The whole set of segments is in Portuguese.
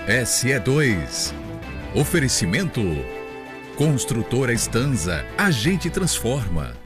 SE2. Oferecimento. Construtora Estanza. A gente transforma.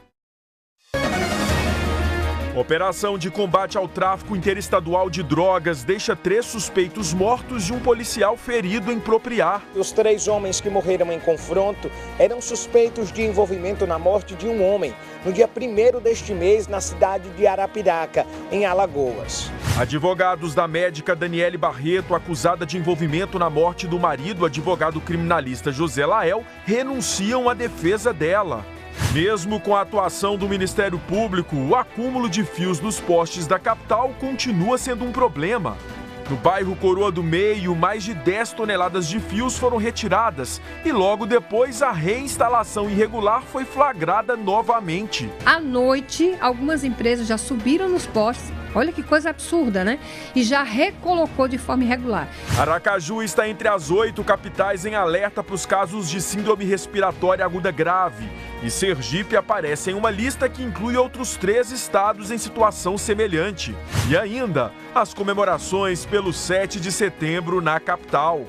Operação de combate ao tráfico interestadual de drogas deixa 3 suspeitos mortos e um policial ferido em Propriá. Os 3 homens que morreram em confronto eram suspeitos de envolvimento na morte de um homem no dia 1º deste mês na cidade de Arapiraca, em Alagoas. Advogados da médica Daniele Barreto, acusada de envolvimento na morte do marido, advogado criminalista José Lael, renunciam à defesa dela. Mesmo com a atuação do Ministério Público, o acúmulo de fios nos postes da capital continua sendo um problema. No bairro Coroa do Meio, mais de 10 toneladas de fios foram retiradas e logo depois a reinstalação irregular foi flagrada novamente. À noite, algumas empresas já subiram nos postes. Olha que coisa absurda, né? E já recolocou de forma irregular. Aracaju está entre as 8 capitais em alerta para os casos de síndrome respiratória aguda grave. E Sergipe aparece em uma lista que inclui outros 3 estados em situação semelhante. E ainda, as comemorações pelo 7 de setembro na capital.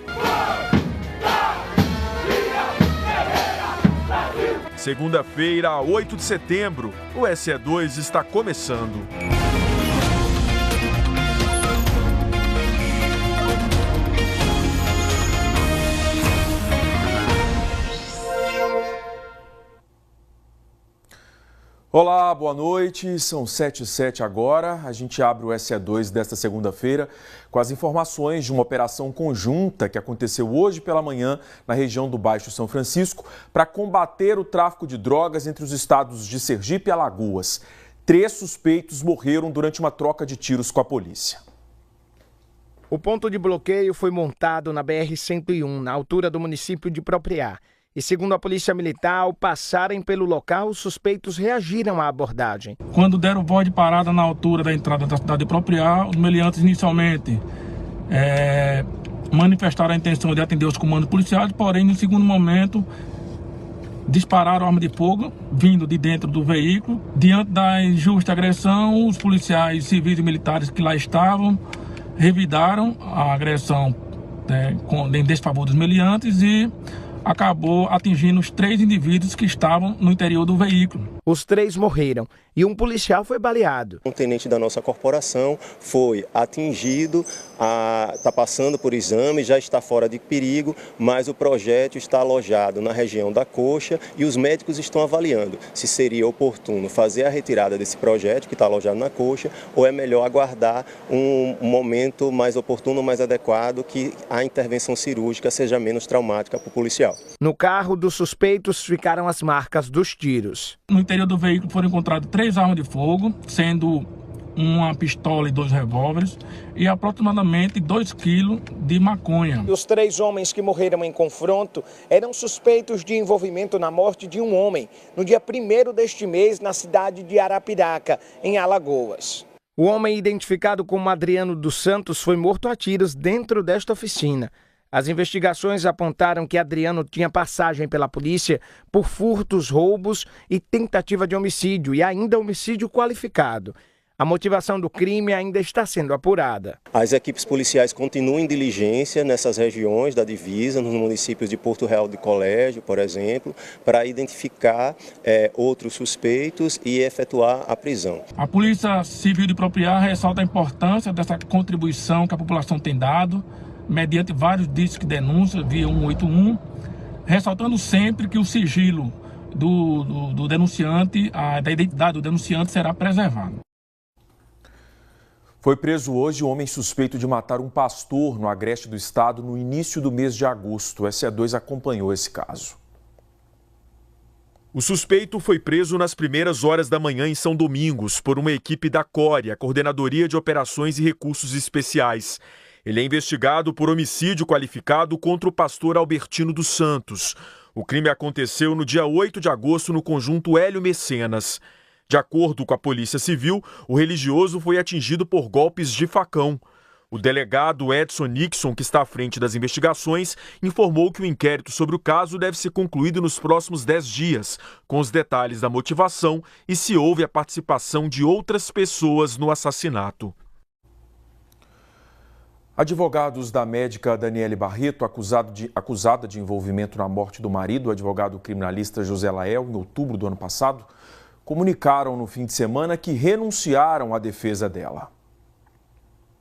Segunda-feira, 8 de setembro, o SE2 está começando. Olá, boa noite. São 7h07 agora. A gente abre o SE2 desta segunda-feira com as informações de uma operação conjunta que aconteceu hoje pela manhã na região do Baixo São Francisco para combater o tráfico de drogas entre os estados de Sergipe e Alagoas. 3 suspeitos morreram durante uma troca de tiros com a polícia. O ponto de bloqueio foi montado na BR-101, na altura do município de Propriá. E segundo a Polícia Militar, ao passarem pelo local, os suspeitos reagiram à abordagem. Quando deram voz de parada na altura da entrada da cidade de Propriá, os meliantes inicialmente manifestaram a intenção de atender os comandos policiais, porém, no segundo momento, dispararam arma de fogo, vindo de dentro do veículo. Diante da injusta agressão, os policiais civis e militares que lá estavam revidaram a agressão em desfavor dos meliantes e acabou atingindo os 3 indivíduos que estavam no interior do veículo. Os 3 morreram e um policial foi baleado. Um tenente da nossa corporação foi atingido, está passando por exame, já está fora de perigo, mas o projétil está alojado na região da coxa e os médicos estão avaliando se seria oportuno fazer a retirada desse projétil que está alojado na coxa ou é melhor aguardar um momento mais oportuno, mais adequado, que a intervenção cirúrgica seja menos traumática para o policial. No carro dos suspeitos ficaram as marcas dos tiros. No interior do veículo foram encontradas 3 armas de fogo, sendo uma pistola e 2 revólveres e aproximadamente 2 quilos de maconha. Os 3 homens que morreram em confronto eram suspeitos de envolvimento na morte de um homem no dia 1º deste mês na cidade de Arapiraca, em Alagoas. O homem identificado como Adriano dos Santos foi morto a tiros dentro desta oficina. As investigações apontaram que Adriano tinha passagem pela polícia por furtos, roubos e tentativa de homicídio e ainda homicídio qualificado. A motivação do crime ainda está sendo apurada. As equipes policiais continuam em diligência nessas regiões da divisa, nos municípios de Porto Real de Colégio, por exemplo, para identificar outros suspeitos e efetuar a prisão. A Polícia Civil de Propriá ressalta a importância dessa contribuição que a população tem dado, mediante vários discos de denúncia via 181, ressaltando sempre que o sigilo do denunciante, da identidade do denunciante será preservado. Foi preso hoje o homem suspeito de matar um pastor no Agreste do Estado no início do mês de agosto. O SE2 acompanhou esse caso. O suspeito foi preso nas primeiras horas da manhã em São Domingos por uma equipe da CORE, a Coordenadoria de Operações e Recursos Especiais. Ele é investigado por homicídio qualificado contra o pastor Albertino dos Santos. O crime aconteceu no dia 8 de agosto no conjunto Hélio Mecenas. De acordo com a Polícia Civil, o religioso foi atingido por golpes de facão. O delegado Edson Nixon, que está à frente das investigações, informou que o inquérito sobre o caso deve ser concluído nos próximos 10 dias, com os detalhes da motivação e se houve a participação de outras pessoas no assassinato. Advogados da médica Daniele Barreto, acusada de envolvimento na morte do marido, o advogado criminalista José Lael, em outubro do ano passado, comunicaram no fim de semana que renunciaram à defesa dela.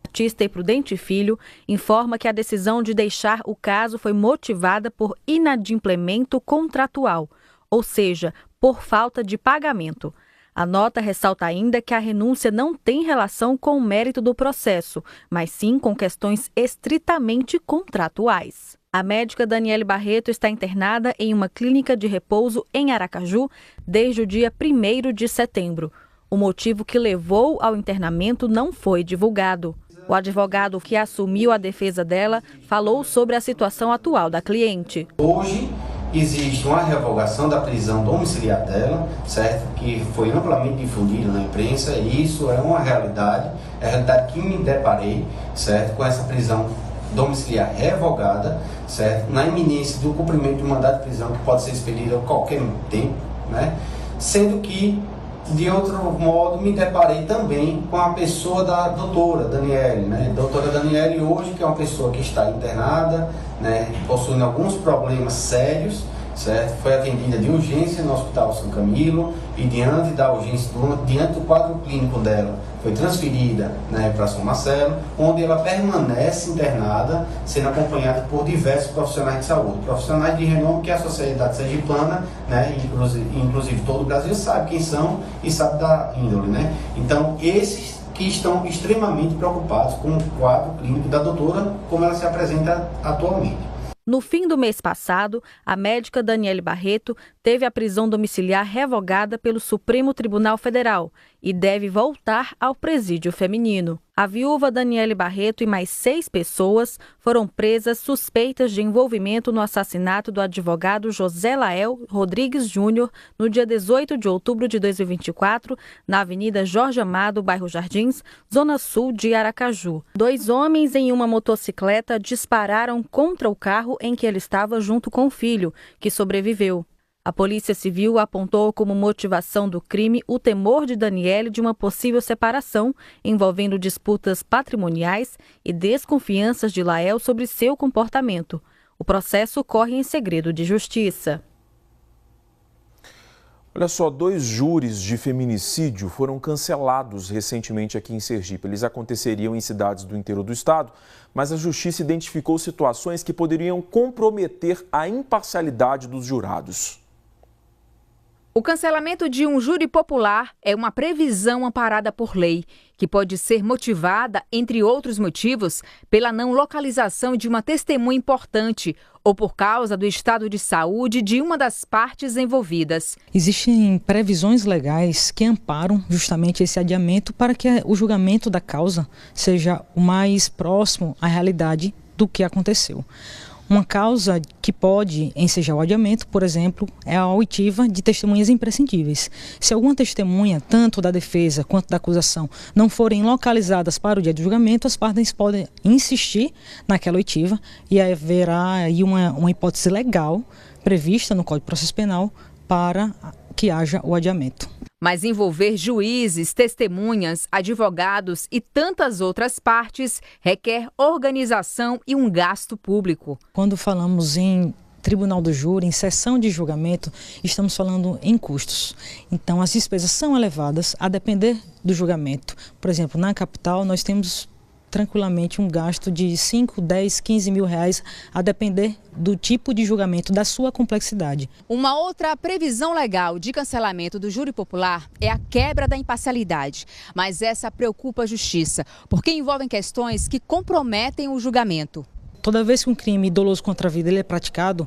Batista e Prudente Filho informa que a decisão de deixar o caso foi motivada por inadimplemento contratual, ou seja, por falta de pagamento. A nota ressalta ainda que a renúncia não tem relação com o mérito do processo, mas sim com questões estritamente contratuais. A médica Daniele Barreto está internada em uma clínica de repouso em Aracaju desde o dia 1º de setembro. O motivo que levou ao internamento não foi divulgado. O advogado que assumiu a defesa dela falou sobre a situação atual da cliente. Hoje existe uma revogação da prisão domiciliar dela, certo? Que foi amplamente difundida na imprensa e isso é uma realidade, é a realidade que me deparei, certo? Com essa prisão domiciliar revogada, certo? Na iminência do cumprimento de um mandato de prisão que pode ser expedido a qualquer tempo, né? Sendo que, de outro modo, me deparei também com a pessoa da doutora Daniele, né? Doutora Daniele hoje, que é uma pessoa que está internada, né? Possuindo alguns problemas sérios, certo? Foi atendida de urgência no Hospital São Camilo e diante da urgência, diante do quadro clínico dela, foi transferida, né, para São Marcelo, onde ela permanece internada, sendo acompanhada por diversos profissionais de saúde, profissionais de renome que a sociedade sergipana, né, inclusive todo o Brasil sabe quem são e sabe da índole, né? Então, esses que estão extremamente preocupados com o quadro clínico da doutora, como ela se apresenta atualmente. No fim do mês passado, a médica Daniele Barreto teve a prisão domiciliar revogada pelo Supremo Tribunal Federal e deve voltar ao presídio feminino. A viúva Daniele Barreto e mais 6 pessoas foram presas suspeitas de envolvimento no assassinato do advogado José Lael Rodrigues Júnior no dia 18 de outubro de 2024, na Avenida Jorge Amado, bairro Jardins, zona sul de Aracaju. 2 homens em uma motocicleta dispararam contra o carro em que ele estava junto com o filho, que sobreviveu. A Polícia Civil apontou como motivação do crime o temor de Daniele de uma possível separação envolvendo disputas patrimoniais e desconfianças de Lael sobre seu comportamento. O processo corre em segredo de justiça. Olha só, 2 júris de feminicídio foram cancelados recentemente aqui em Sergipe. Eles aconteceriam em cidades do interior do estado, mas a justiça identificou situações que poderiam comprometer a imparcialidade dos jurados. O cancelamento de um júri popular é uma previsão amparada por lei, que pode ser motivada, entre outros motivos, pela não localização de uma testemunha importante ou por causa do estado de saúde de uma das partes envolvidas. Existem previsões legais que amparam justamente esse adiamento para que o julgamento da causa seja o mais próximo à realidade do que aconteceu. Uma causa que pode ensejar o adiamento, por exemplo, é a oitiva de testemunhas imprescindíveis. Se alguma testemunha, tanto da defesa quanto da acusação, não forem localizadas para o dia do julgamento, as partes podem insistir naquela oitiva e haverá aí uma hipótese legal prevista no Código de Processo Penal para que haja o adiamento. Mas envolver juízes, testemunhas, advogados e tantas outras partes requer organização e um gasto público. Quando falamos em tribunal do júri, em sessão de julgamento, estamos falando em custos. Então, as despesas são elevadas a depender do julgamento. Por exemplo, na capital, nós temos tranquilamente um gasto de 5, 10, 15 mil reais, a depender do tipo de julgamento, da sua complexidade. Uma outra previsão legal de cancelamento do júri popular é a quebra da imparcialidade. Mas essa preocupa a justiça, porque envolvem questões que comprometem o julgamento. Toda vez que um crime doloso contra a vida ele é praticado,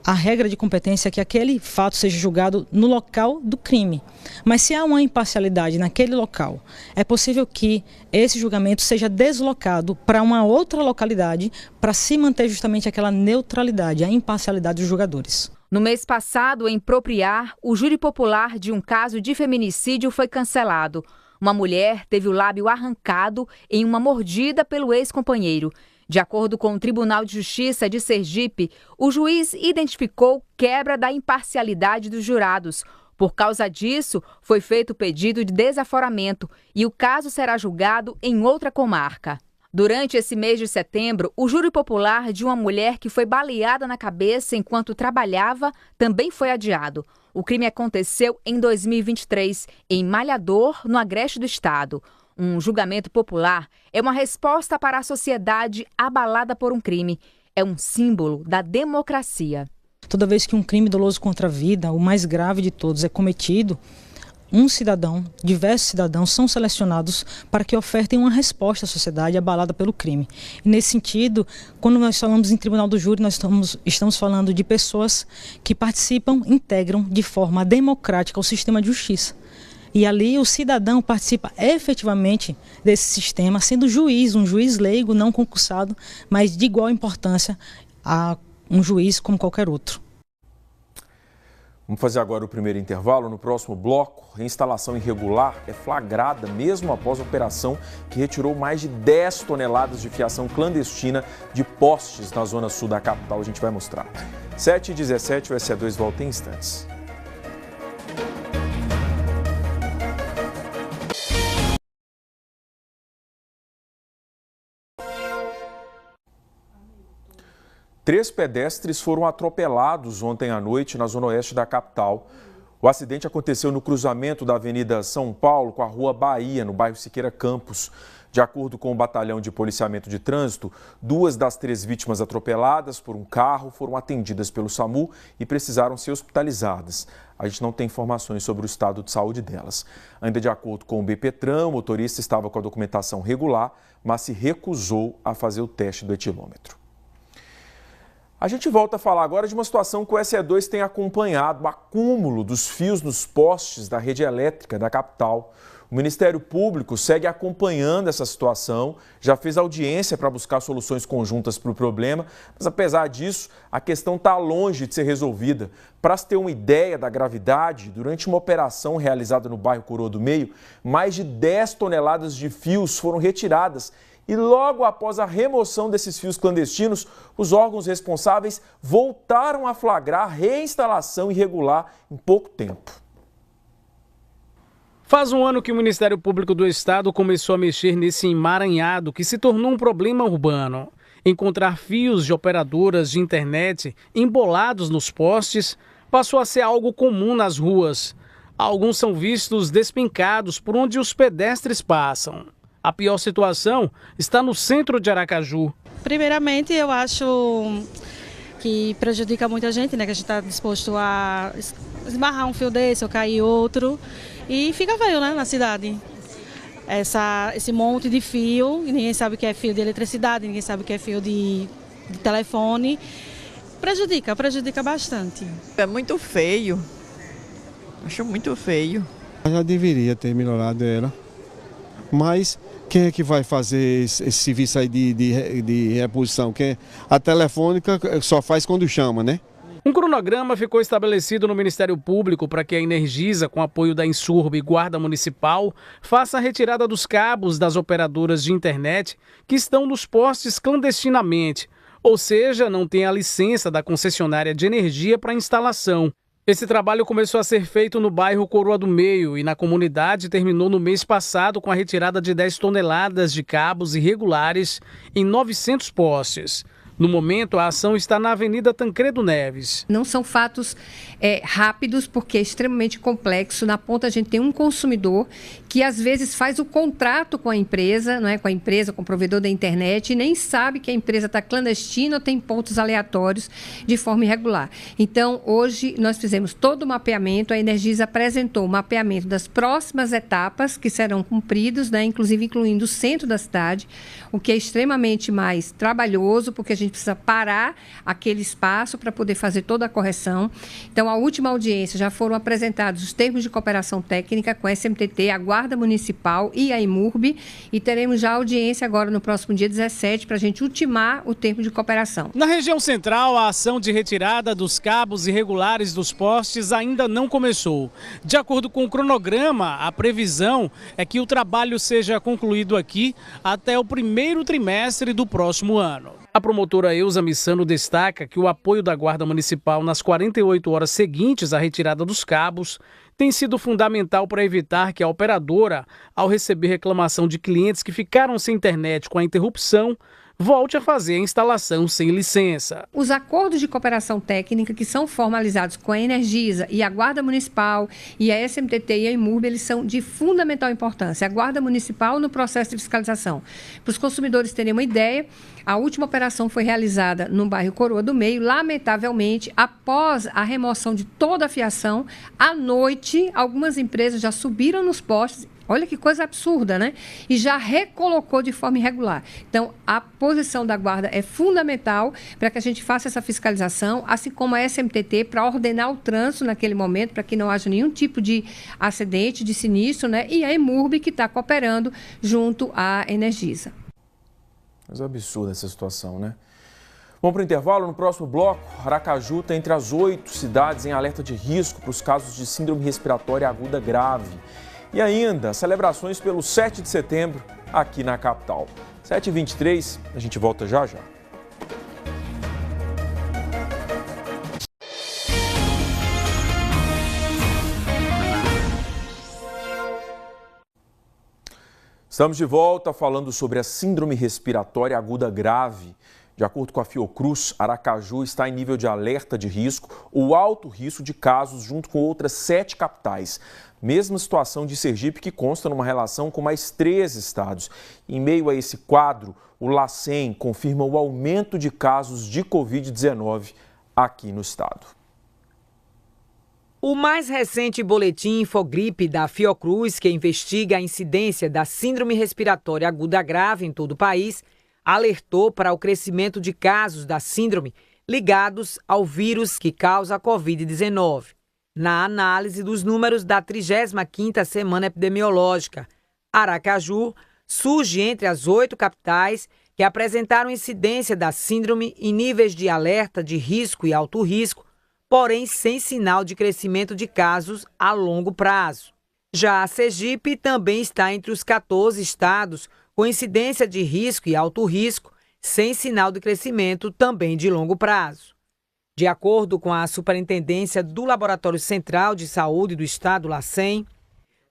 a regra de competência é que aquele fato seja julgado no local do crime. Mas se há uma imparcialidade naquele local, é possível que esse julgamento seja deslocado para uma outra localidade para se manter justamente aquela neutralidade, a imparcialidade dos julgadores. No mês passado, em Propriar, o júri popular de um caso de feminicídio foi cancelado. Uma mulher teve o lábio arrancado em uma mordida pelo ex-companheiro. De acordo com o Tribunal de Justiça de Sergipe, o juiz identificou quebra da imparcialidade dos jurados. Por causa disso, foi feito o pedido de desaforamento e o caso será julgado em outra comarca. Durante esse mês de setembro, o júri popular de uma mulher que foi baleada na cabeça enquanto trabalhava também foi adiado. O crime aconteceu em 2023, em Malhador, no Agreste do Estado. Um julgamento popular é uma resposta para a sociedade abalada por um crime. É um símbolo da democracia. Toda vez que um crime doloso contra a vida, o mais grave de todos, é cometido, um cidadão, diversos cidadãos são selecionados para que ofertem uma resposta à sociedade abalada pelo crime. E nesse sentido, quando nós falamos em tribunal do júri, nós estamos falando de pessoas que participam, integram de forma democrática o sistema de justiça. E ali o cidadão participa efetivamente desse sistema, sendo juiz, um juiz leigo, não concursado, mas de igual importância a um juiz como qualquer outro. Vamos fazer agora o primeiro intervalo. No próximo bloco, reinstalação irregular é flagrada mesmo após a operação que retirou mais de 10 toneladas de fiação clandestina de postes na zona sul da capital. A gente vai mostrar. 7h17, o SE2 volta em instantes. Três pedestres foram atropelados ontem à noite na zona oeste da capital. O acidente aconteceu no cruzamento da Avenida São Paulo com a Rua Bahia, no bairro Siqueira Campos. De acordo com o Batalhão de Policiamento de Trânsito, 2 das 3 vítimas atropeladas por um carro foram atendidas pelo SAMU e precisaram ser hospitalizadas. A gente não tem informações sobre o estado de saúde delas. Ainda de acordo com o BPTran, o motorista estava com a documentação regular, mas se recusou a fazer o teste do etilômetro. A gente volta a falar agora de uma situação que o SE2 tem acompanhado, o acúmulo dos fios nos postes da rede elétrica da capital. O Ministério Público segue acompanhando essa situação, já fez audiência para buscar soluções conjuntas para o problema, mas apesar disso, a questão está longe de ser resolvida. Para se ter uma ideia da gravidade, durante uma operação realizada no bairro Coroa do Meio, mais de 10 toneladas de fios foram retiradas. E logo após a remoção desses fios clandestinos, os órgãos responsáveis voltaram a flagrar reinstalação irregular em pouco tempo. Faz um ano que o Ministério Público do Estado começou a mexer nesse emaranhado que se tornou um problema urbano. Encontrar fios de operadoras de internet embolados nos postes passou a ser algo comum nas ruas. Alguns são vistos despencados por onde os pedestres passam. A pior situação está no centro de Aracaju. Primeiramente, eu acho que prejudica muita gente, né? Que a gente está disposto a esbarrar um fio desse ou cair outro. E fica feio, né, na cidade. Esse monte de fio, ninguém sabe o que é fio de eletricidade, ninguém sabe o que é fio de telefone. Prejudica bastante. É muito feio. Acho muito feio. Já deveria ter melhorado ela. Mas quem é que vai fazer esse serviço aí de reposição? A telefônica só faz quando chama, né? Um cronograma ficou estabelecido no Ministério Público para que a Energisa, com apoio da Insurb e Guarda Municipal, faça a retirada dos cabos das operadoras de internet que estão nos postes clandestinamente, ou seja, não tem a licença da concessionária de energia para instalação. Esse trabalho começou a ser feito no bairro Coroa do Meio e na comunidade terminou no mês passado com a retirada de 10 toneladas de cabos irregulares em 900 postes. No momento, a ação está na Avenida Tancredo Neves. Não são fatos rápidos, porque é extremamente complexo. Na ponta, a gente tem um consumidor que, às vezes, faz o contrato com a empresa, não é? Com o provedor da internet, e nem sabe que a empresa está clandestina ou tem pontos aleatórios de forma irregular. Então, hoje, nós fizemos todo o mapeamento. A Energisa apresentou o mapeamento das próximas etapas que serão cumpridos, né? Inclusive incluindo o centro da cidade, o que é extremamente mais trabalhoso, porque a gente precisa parar aquele espaço para poder fazer toda a correção. Então, a última audiência já foram apresentados os termos de cooperação técnica com a SMTT, a Guarda Municipal e a IMURB, e teremos já audiência agora no próximo dia 17 para a gente ultimar o termo de cooperação. Na região central, a ação de retirada dos cabos irregulares dos postes ainda não começou. De acordo com o cronograma, a previsão é que o trabalho seja concluído aqui até o primeiro trimestre do próximo ano. A promotora Eusa Missano destaca que o apoio da Guarda Municipal nas 48 horas seguintes à retirada dos cabos tem sido fundamental para evitar que a operadora, ao receber reclamação de clientes que ficaram sem internet com a interrupção, volte a fazer a instalação sem licença. Os acordos de cooperação técnica que são formalizados com a Energisa e a Guarda Municipal e a SMTT e a Imurb, eles são de fundamental importância. A Guarda Municipal no processo de fiscalização. Para os consumidores terem uma ideia, a última operação foi realizada no bairro Coroa do Meio. Lamentavelmente, após a remoção de toda a fiação, à noite, algumas empresas já subiram nos postes. Olha que coisa absurda, né? E já recolocou de forma irregular. Então, a posição da guarda é fundamental para que a gente faça essa fiscalização, assim como a SMTT, para ordenar o trânsito naquele momento, para que não haja nenhum tipo de acidente, de sinistro, né? E a Imurb, que está cooperando junto à Energisa. Mas é absurda essa situação, né? Vamos para o intervalo. No próximo bloco, Aracaju está entre as 8 cidades em alerta de risco para os casos de síndrome respiratória aguda grave. E ainda, celebrações pelo 7 de setembro aqui na capital. 7h23, a gente volta já já. Estamos de volta falando sobre a síndrome respiratória aguda grave. De acordo com a Fiocruz, Aracaju está em nível de alerta de risco ou alto risco de casos junto com outras 7 capitais. Mesma situação de Sergipe, que consta numa relação com mais 3 estados. Em meio a esse quadro, o LACEN confirma o aumento de casos de Covid-19 aqui no estado. O mais recente boletim Infogripe da Fiocruz, que investiga a incidência da síndrome respiratória aguda grave em todo o país, alertou para o crescimento de casos da síndrome ligados ao vírus que causa a Covid-19. Na análise dos números da 35ª semana epidemiológica, Aracaju surge entre as 8 capitais que apresentaram incidência da síndrome em níveis de alerta de risco e alto risco, porém sem sinal de crescimento de casos a longo prazo. Já a Sergipe também está entre os 14 estados com incidência de risco e alto risco, sem sinal de crescimento também de longo prazo. De acordo com a Superintendência do Laboratório Central de Saúde do Estado, LACEN,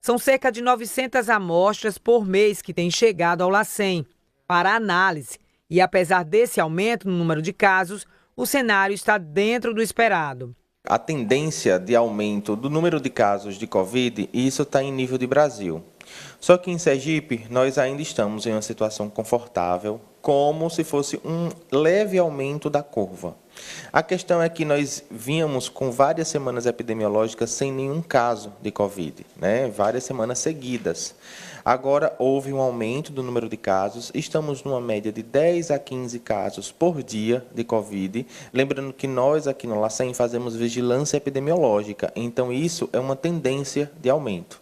são cerca de 900 amostras por mês que têm chegado ao LACEN para análise e, apesar desse aumento no número de casos, o cenário está dentro do esperado. A tendência de aumento do número de casos de Covid, isso está em nível de Brasil. Só que em Sergipe, nós ainda estamos em uma situação confortável, como se fosse um leve aumento da curva. A questão é que nós vínhamos com várias semanas epidemiológicas sem nenhum caso de Covid, né? Várias semanas seguidas. Agora houve um aumento do número de casos, estamos numa média de 10 a 15 casos por dia de Covid. Lembrando que nós aqui no LACEN fazemos vigilância epidemiológica, então isso é uma tendência de aumento.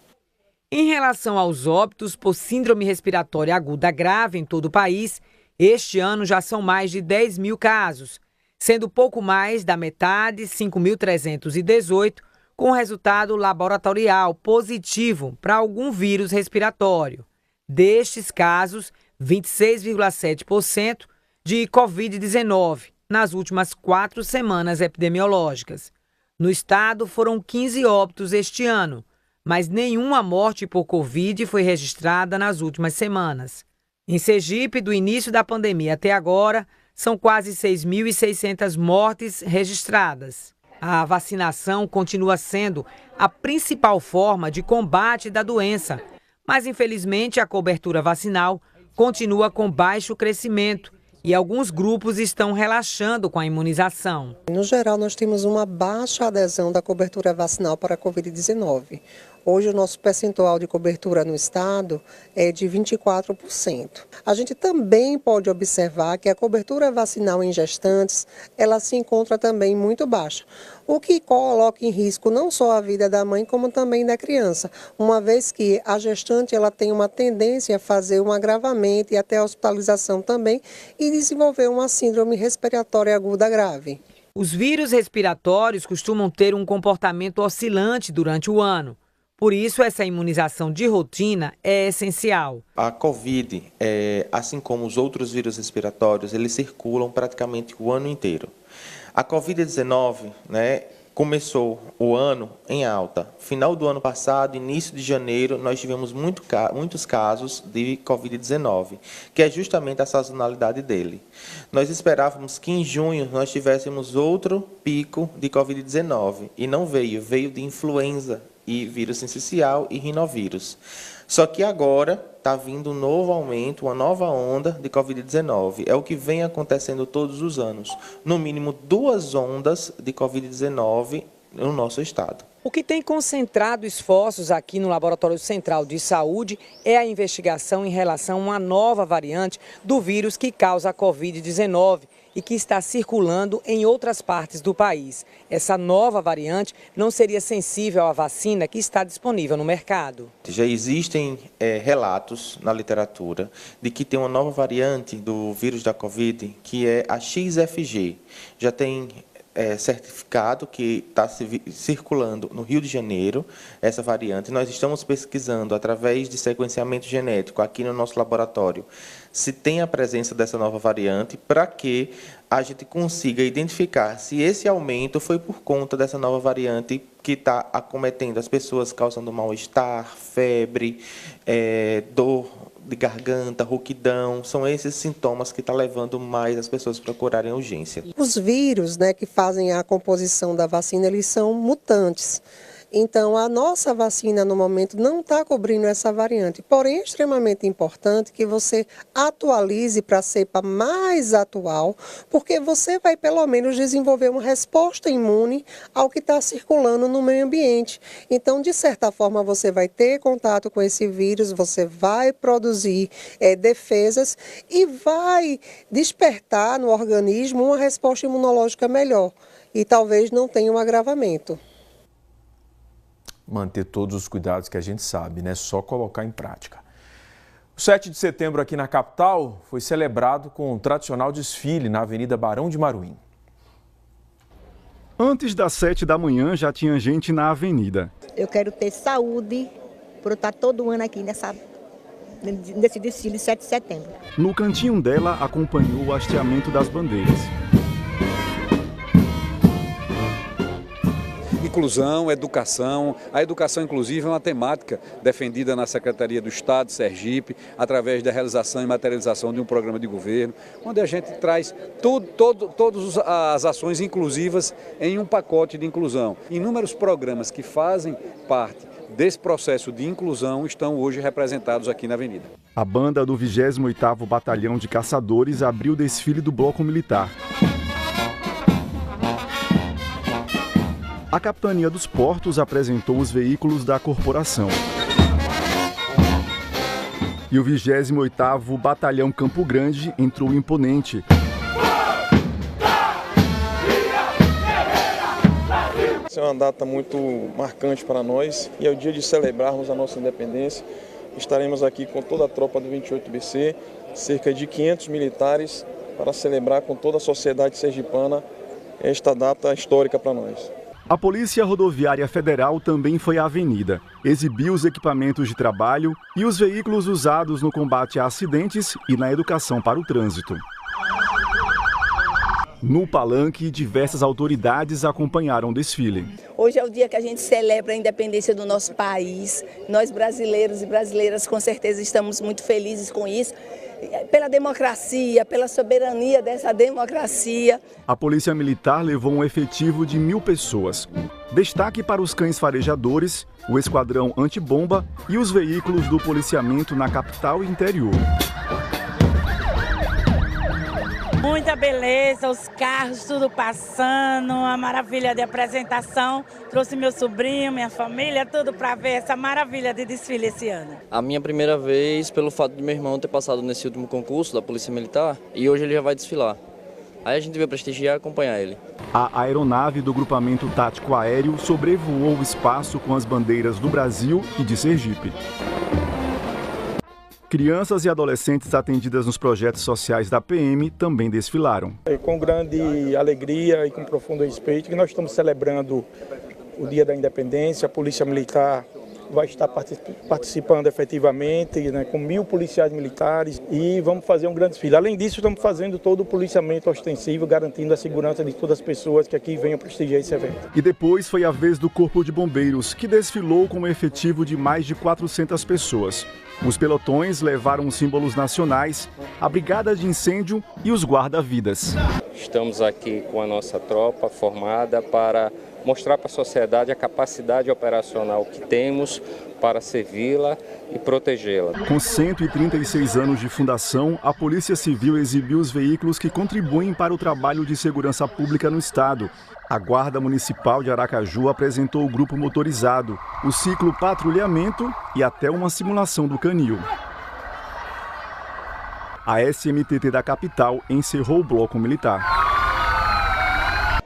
Em relação aos óbitos por síndrome respiratória aguda grave em todo o país, este ano já são mais de 10 mil casos, sendo pouco mais da metade, 5.318, com resultado laboratorial positivo para algum vírus respiratório. Destes casos, 26,7% de Covid-19 nas últimas 4 semanas epidemiológicas. No estado, foram 15 óbitos este ano, mas nenhuma morte por Covid foi registrada nas últimas semanas. Em Sergipe, do início da pandemia até agora, são quase 6.600 mortes registradas. A vacinação continua sendo a principal forma de combate da doença, mas infelizmente a cobertura vacinal continua com baixo crescimento e alguns grupos estão relaxando com a imunização. No geral, nós temos uma baixa adesão da cobertura vacinal para a Covid-19. Hoje, o nosso percentual de cobertura no estado é de 24%. A gente também pode observar que a cobertura vacinal em gestantes, ela se encontra também muito baixa, o que coloca em risco não só a vida da mãe, como também da criança, uma vez que a gestante ela tem uma tendência a fazer um agravamento e até a hospitalização também e desenvolver uma síndrome respiratória aguda grave. Os vírus respiratórios costumam ter um comportamento oscilante durante o ano. Por isso, essa imunização de rotina é essencial. A Covid, assim como os outros vírus respiratórios, eles circulam praticamente o ano inteiro. A Covid-19, começou o ano em alta. Final do ano passado, início de janeiro, nós tivemos muitos casos de Covid-19, que é justamente a sazonalidade dele. Nós esperávamos que em junho nós tivéssemos outro pico de Covid-19, e não veio de influenza e vírus sincicial e rinovírus. Só que agora está vindo um novo aumento, uma nova onda de Covid-19. É o que vem acontecendo todos os anos. No mínimo 2 ondas de Covid-19 no nosso estado. O que tem concentrado esforços aqui no Laboratório Central de Saúde é a investigação em relação a uma nova variante do vírus que causa a Covid-19 e que está circulando em outras partes do país. Essa nova variante não seria sensível à vacina que está disponível no mercado. Já existem relatos na literatura de que tem uma nova variante do vírus da Covid, que é a XFG. Já tem certificado que está circulando no Rio de Janeiro, essa variante. Nós estamos pesquisando, através de sequenciamento genético, aqui no nosso laboratório, se tem a presença dessa nova variante, para que a gente consiga identificar se esse aumento foi por conta dessa nova variante que está acometendo as pessoas, causando mal-estar, febre, dor de garganta, rouquidão. São esses sintomas que estão levando mais as pessoas a procurarem urgência. Os vírus, que fazem a composição da vacina, eles são mutantes. Então, a nossa vacina, no momento, não está cobrindo essa variante. Porém, é extremamente importante que você atualize para a cepa mais atual, porque você vai, pelo menos, desenvolver uma resposta imune ao que está circulando no meio ambiente. Então, de certa forma, você vai ter contato com esse vírus, você vai produzir defesas e vai despertar no organismo uma resposta imunológica melhor. E talvez não tenha um agravamento. Manter todos os cuidados que a gente sabe, só colocar em prática. O 7 de setembro aqui na capital foi celebrado com um tradicional desfile na Avenida Barão de Maruim. Antes das 7 da manhã já tinha gente na avenida. Eu quero ter saúde para eu estar todo ano aqui nesse desfile 7 de setembro. No cantinho dela acompanhou o hasteamento das bandeiras. Inclusão, educação. A educação inclusiva é uma temática defendida na Secretaria do Estado, Sergipe, através da realização e materialização de um programa de governo, onde a gente traz todas as ações inclusivas em um pacote de inclusão. Inúmeros programas que fazem parte desse processo de inclusão estão hoje representados aqui na Avenida. A banda do 28º Batalhão de Caçadores abriu o desfile do Bloco Militar. A Capitania dos Portos apresentou os veículos da corporação. E o 28º Batalhão Campo Grande entrou imponente. Essa é uma data muito marcante para nós e é o dia de celebrarmos a nossa independência. Estaremos aqui com toda a tropa do 28BC, cerca de 500 militares, para celebrar com toda a sociedade sergipana esta data histórica para nós. A Polícia Rodoviária Federal também foi à avenida, exibiu os equipamentos de trabalho e os veículos usados no combate a acidentes e na educação para o trânsito. No palanque, diversas autoridades acompanharam o desfile. Hoje é o dia que a gente celebra a independência do nosso país. Nós brasileiros e brasileiras com certeza estamos muito felizes com isso. Pela democracia, pela soberania dessa democracia. A Polícia Militar levou um efetivo de 1.000 pessoas. Destaque para os cães farejadores, o esquadrão antibomba e os veículos do policiamento na capital e interior. Muita beleza, os carros tudo passando, uma maravilha de apresentação. Trouxe meu sobrinho, minha família, tudo para ver essa maravilha de desfile esse ano. A minha primeira vez, pelo fato de meu irmão ter passado nesse último concurso da Polícia Militar, e hoje ele já vai desfilar. Aí a gente veio prestigiar e acompanhar ele. A aeronave do Grupamento Tático Aéreo sobrevoou o espaço com as bandeiras do Brasil e de Sergipe. Crianças e adolescentes atendidas nos projetos sociais da PM também desfilaram. Com grande alegria e com profundo respeito que nós estamos celebrando o Dia da Independência. A Polícia Militar vai estar participando efetivamente, né, com 1.000 policiais militares, e vamos fazer um grande desfile. Além disso, estamos fazendo todo o policiamento ostensivo, garantindo a segurança de todas as pessoas que aqui venham prestigiar esse evento. E depois foi a vez do Corpo de Bombeiros, que desfilou com um efetivo de mais de 400 pessoas. Os pelotões levaram símbolos nacionais, a brigada de incêndio e os guarda-vidas. Estamos aqui com a nossa tropa formada para mostrar para a sociedade a capacidade operacional que temos para servi-la e protegê-la. Com 136 anos de fundação, a Polícia Civil exibiu os veículos que contribuem para o trabalho de segurança pública no estado. A Guarda Municipal de Aracaju apresentou o grupo motorizado, o ciclo patrulhamento e até uma simulação do canil. A SMTT da capital encerrou o bloco militar.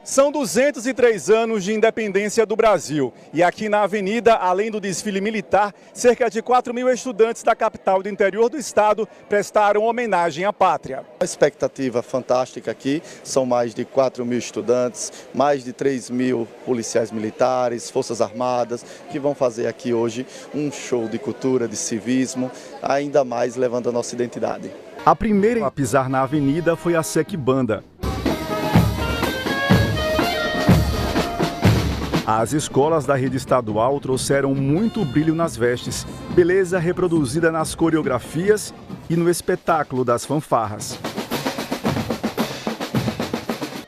São 203 anos de independência do Brasil e aqui na avenida, além do desfile militar, cerca de 4.000 estudantes da capital do interior do estado prestaram homenagem à pátria. A expectativa fantástica aqui, são mais de 4.000 estudantes, mais de 3.000 policiais militares, forças armadas, que vão fazer aqui hoje um show de cultura, de civismo, ainda mais levando a nossa identidade. A primeira a pisar na avenida foi a SEC Banda. As escolas da rede estadual trouxeram muito brilho nas vestes, beleza reproduzida nas coreografias e no espetáculo das fanfarras.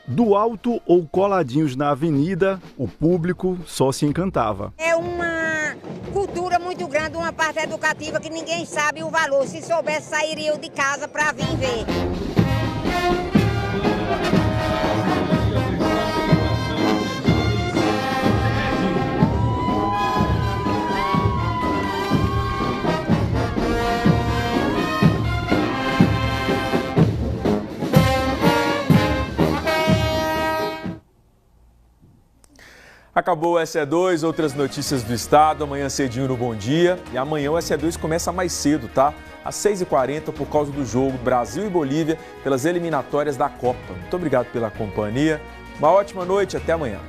Do alto ou coladinhos na avenida, o público só se encantava. É uma cultura muito grande, uma parte educativa que ninguém sabe o valor. Se soubesse, sairiam de casa para vir ver. Acabou o SE2, outras notícias do estado, amanhã cedinho no Bom Dia. E amanhã o SE2 começa mais cedo, tá? Às 6h40 por causa do jogo Brasil e Bolívia pelas eliminatórias da Copa. Muito obrigado pela companhia. Uma ótima noite, até amanhã.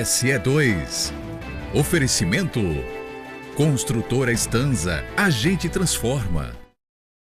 SE2. Oferecimento. Construtora Estanza. A gente transforma.